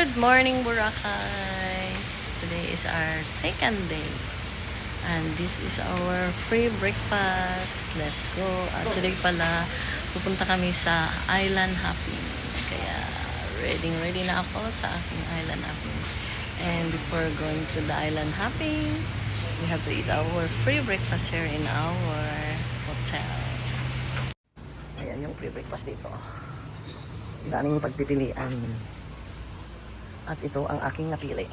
Good morning, Boracay! Today is our second day. And this is our free breakfast. Let's go. At today pala, pupunta kami sa island hopping. Kaya, ready na ako sa aking island hopping. And before going to the island hopping, we have to eat our free breakfast here in our hotel. Ayan yung free breakfast dito. Daming pagpipilian. At ito ang aking napili.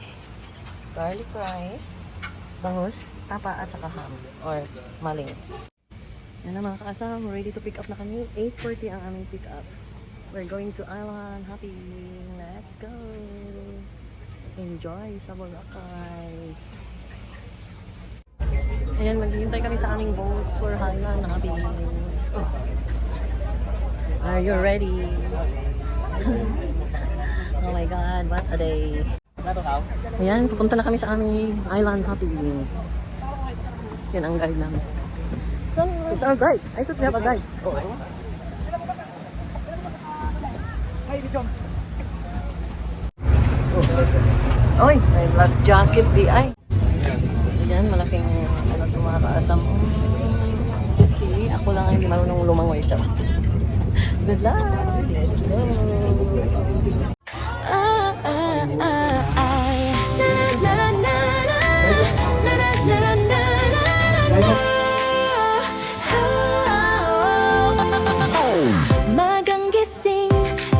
Garlic rice, bangus, tapa at saka ham or maling. Yan na mga kaasam, ready to pick up na kami. 8:40 ang aming pick up. We're going to island hopping. Let's go! Enjoy sa Boracay. Ayan, maghihintay kami sa aming boat for island hopping. Are you ready? Oh my God, what a day. Ayan, pupunta na kami sa aming island hopping. Yan ang guide namin. It's our guide. I thought we have a guide. Oh. Oy, may black jacket di ay. Ayan, malaking ano ito mga kaasam. Okay, ako lang ang hindi marunong lumangoy. Good luck! Let's go! Magang gising,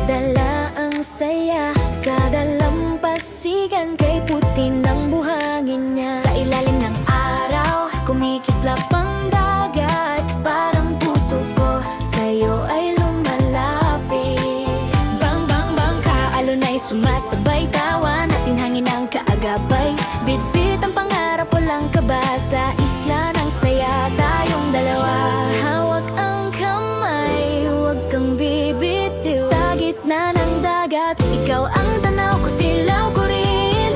dala ang saya sa dalampasigan, kay puti ng buhangin niya. Sa ilalim ng araw, kumikislap ang dagat, parang puso ko sa'yo ay lumalapit. Bang bang bang, kaalon ay sumasabay, tawa natin hangin ang kaagapay. Bit-bit ang pangarap, walang kaba, sa isla ng saya tayong dalawa. Hawak ang kamay, huwag kang bibitiw. Sa gitna ng dagat, ikaw ang tanaw ko, tilaw ko rin.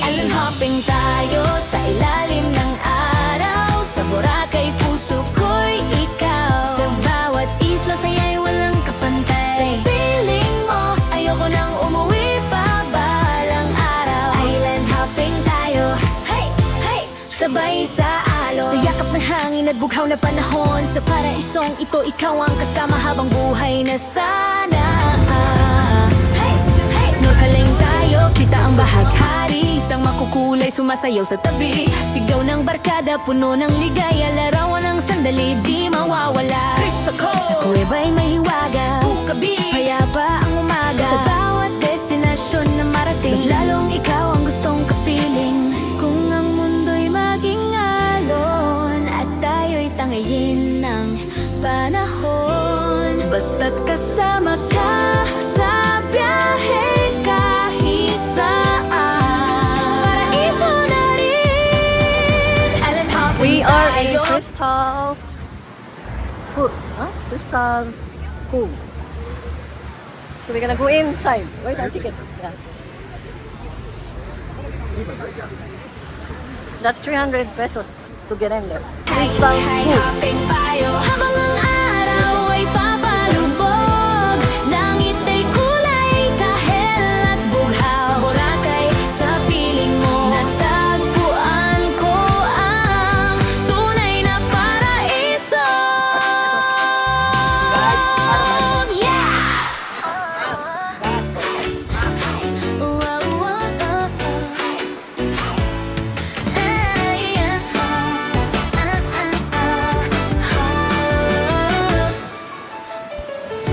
Island hopping tayo sa ilalim ng araw. Sa Boracay, puso ko'y ikaw. Sa bawat isla, saya'y walang kapantay. Sa piling mo, ayoko nang umuwi pa balang araw. Island hopping tayo, hey, hey, sabay sa alon. Sa yakap ng hangin at bughaw na panahon, sa paraisong ito, ikaw ang kasama habang buhay na sana. Hey, hey, snorkeling tayo, kita ang bahaghari. Isang makukulay, sumasayaw sa tabi. Sigaw ng barkada, puno ng ligaya. Larawan ng sandali, di mawawala. Crystal Cove, sa kuweba'y may hiwaga. Ukabi, payapa ang umaga. Sa bawat destinasyon na marating, mas lalong ikaw ang gustong kapiling. Kung ang mundo'y maging alon at tayo'y tangayin ng panahon, basta't kasama ka sa biyahe kahit saan. Paraiso na rin. Island hopping We are in tayo. Crystal Pool. Huh? Crystal Pool. So we're gonna go inside. Where's our ticket? Yeah. That's 300 pesos to get in there. Crystal Pool. Hopping tayo habang ang araw ay papalubog. Langit ay kulay, kahel at bughaw. Sa Boracay, sa piling mo, natagpuan ko ang tunay na paraiso. Yeah!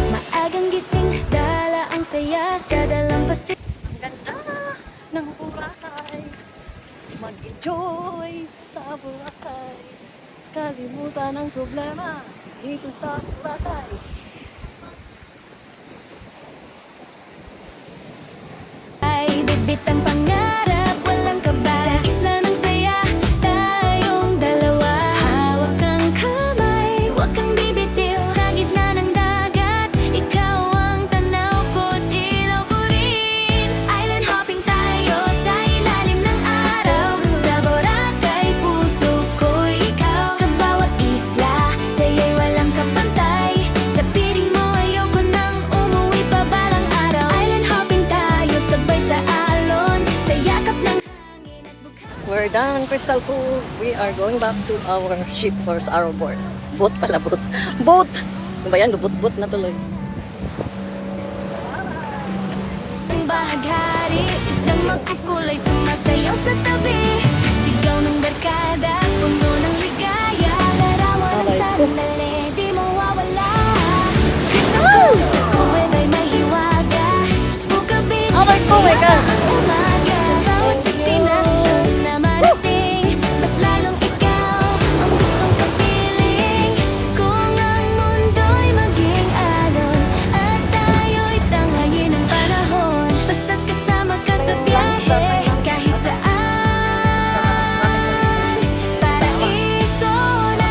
Maagang gising, dala ang saya sa dalampasigan. Ganda ng Boracay. Mag-enjoy sa Boracay. Kalimutan ang problema dito sa Boracay. Ay bitbit ang pangarap, walang kaba. Sa isla ng saya, tayong dalawa. Hawak ang kamay, huwag kang bibitiw. Sa gitna ng dagat, ikaw ang tanaw ko't ilaw ko rin. Island hopping tayo sa ilalim ng araw. Sa Boracay, puso ko'y ikaw. Sa bawat isla, saya'y walang kapantay. Sa piling mo, ayoko nang umuwi pa balang araw. Island hopping tayo are done, Crystal Cove. We are going back to our ship or sa our boat. Boat pala, boat. Boat! Ano ba yan? Boat na tuloy. Ang bahaghari, isdang magkukulay, sumasayaw sa tabi. Sigaw ng barkada, puno ng ligaya. Larawan ng sandali, di mawawala. Crystal Cove, sa Kuwait ay may hiwaga. Buka Beach, Oh my God! ang umaga. Sa bawat destinasyon na marating, mas lalong ikaw ang gustong kapiling. Kung ang mundo'y maging alon at tayo'y tangayin ng panahon, basta't kasama ka sa biyahe, kahit saan. Paraiso na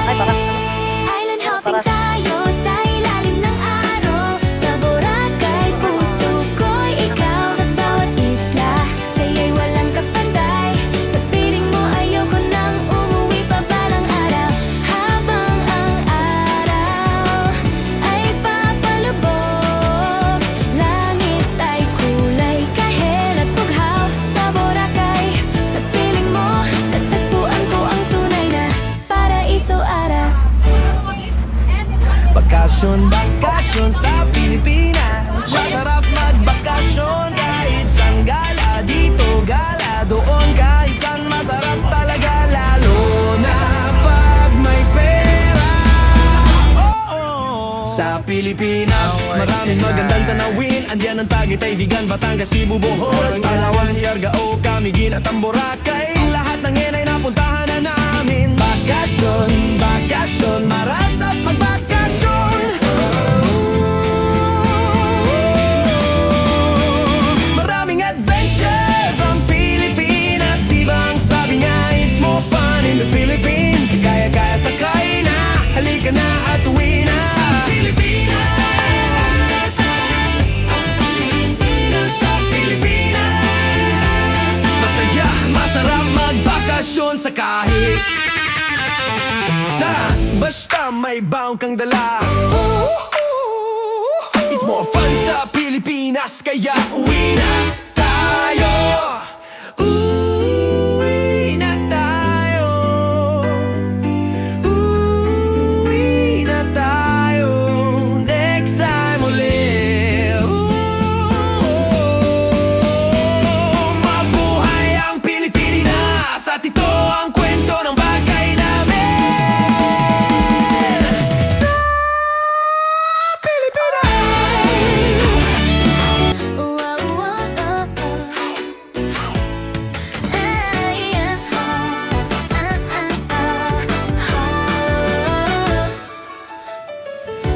island hopping tayo sa ilalim ng araw. Sa Boracay, puso ko'y ikaw. Sa bawat isla, sa'yo'y walang kapantay. Sa piling mo ayoko nang umuwi pa balang araw. Habang ang araw ay papalubog, langit ay kulay kahel at bughaw. Sa Boracay, sa piling mo, tatagpuan ko ang tunay na paraiso araw. Bakasyon, bakasyon sa Pilipinas. Masarap magbakasyon kahit saan, gala dito, gala doon, kahit saan masarap talaga, lalo na pag may pera. Sa Pilipinas, maraming magandang tanawin. Andiyan ang Tagaytay, Vigan, Batangas, Cebu, Bohol, Palawan, Siargao, Camiguin at ang Boracay. Lahat ng yan ay napuntahan na namin. Bakasyon, bakasyon, maras at magbakasyon. Maraming adventures ang Pilipinas. Di ba ang sabi nga, it's more fun in the Philippines. Kaya-kaya sakay na, halika na at uwi na. Sa Pilipinas, sa Pilipinas, masaya, masarap magbakasyon sa kahit saan, basta may baon kang dala. It's more fun sa Pilipinas, kaya uwi na tayo. Uwi na tayo. Uwi na tayo. Next time ulit. Mabuhay ang Pilipinas at ito ang kwento ng bagay namin sa Pilipinas.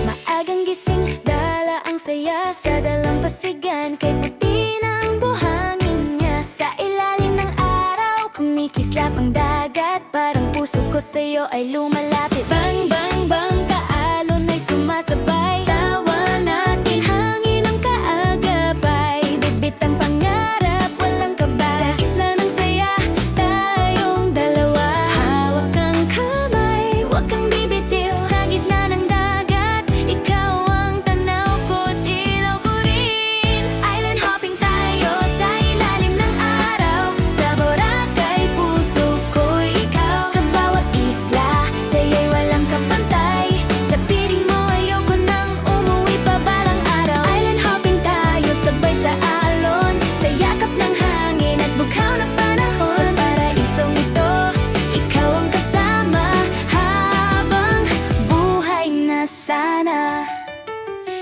Maagang gising, dala ang saya sa dalampasigan. Kay puti ng buhangin niya. Sa ilalim ng araw, kumikislap ang dagat. Parang puso ko sa'yo ay lumalapit. Bang, bang, bang, kaalon ay sumasabay. Tawa natin, hangin ang kaagapay. Bitbit ang pangarap, walang kaba. Sa isla ng saya, tayong dalawa. Hawak ang kamay, huwag kang bibitiw. Sa gitna ng dagat, ikaw ang tanaw ko't ilaw ko rin. Island hopping tayo sa ilalim ng araw. Sa Boracay, puso ko'y ikaw. Sa bawat isla, sa'yo'y walang kapantay. Sa piling mo ayoko nang umuwi pa balang araw. Island hopping tayo, sabay sa alon. Sa yakap ng hangin at bughaw na panahon. Sa paraisong ito, ikaw ang kasama. Habang buhay na sana.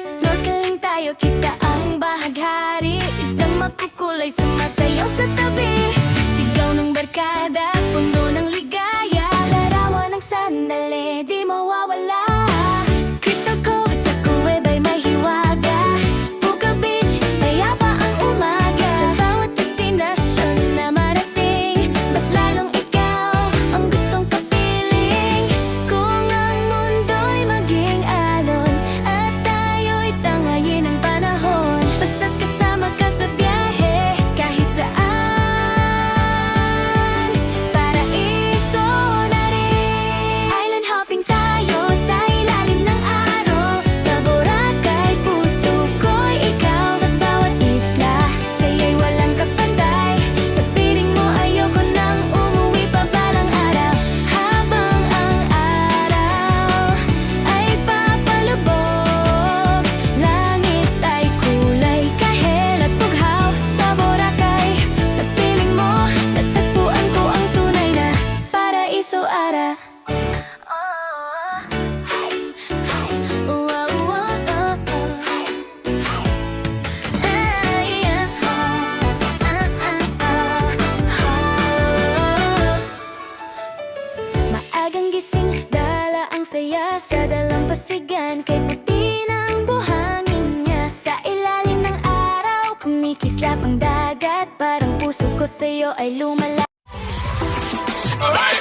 Snorkeling tayo, kita ang bahaghari. Isdang magkukulay, sumasayaw sa tabi. Sigaw ng barkada, puno ng ligaya. Larawan ng sandali, di mawawala. Crystal Cove, sa Kuwait ay may hiwaga. Buka Beach, payapa ang umaga. Sa bawat destinasyon na marating, mas lalong ikaw ang gustong kapiling. Kung ang mundo'y maging alon at tayo'y tangayin ng panahon, basta't kasama ka sa biyahe, kahit saan. dalampasigan kay puti ng buhangin niya. Sa ilalim ng araw, kumikislap ang dagat. Parang puso ko sa'yo ay lumala. Alright!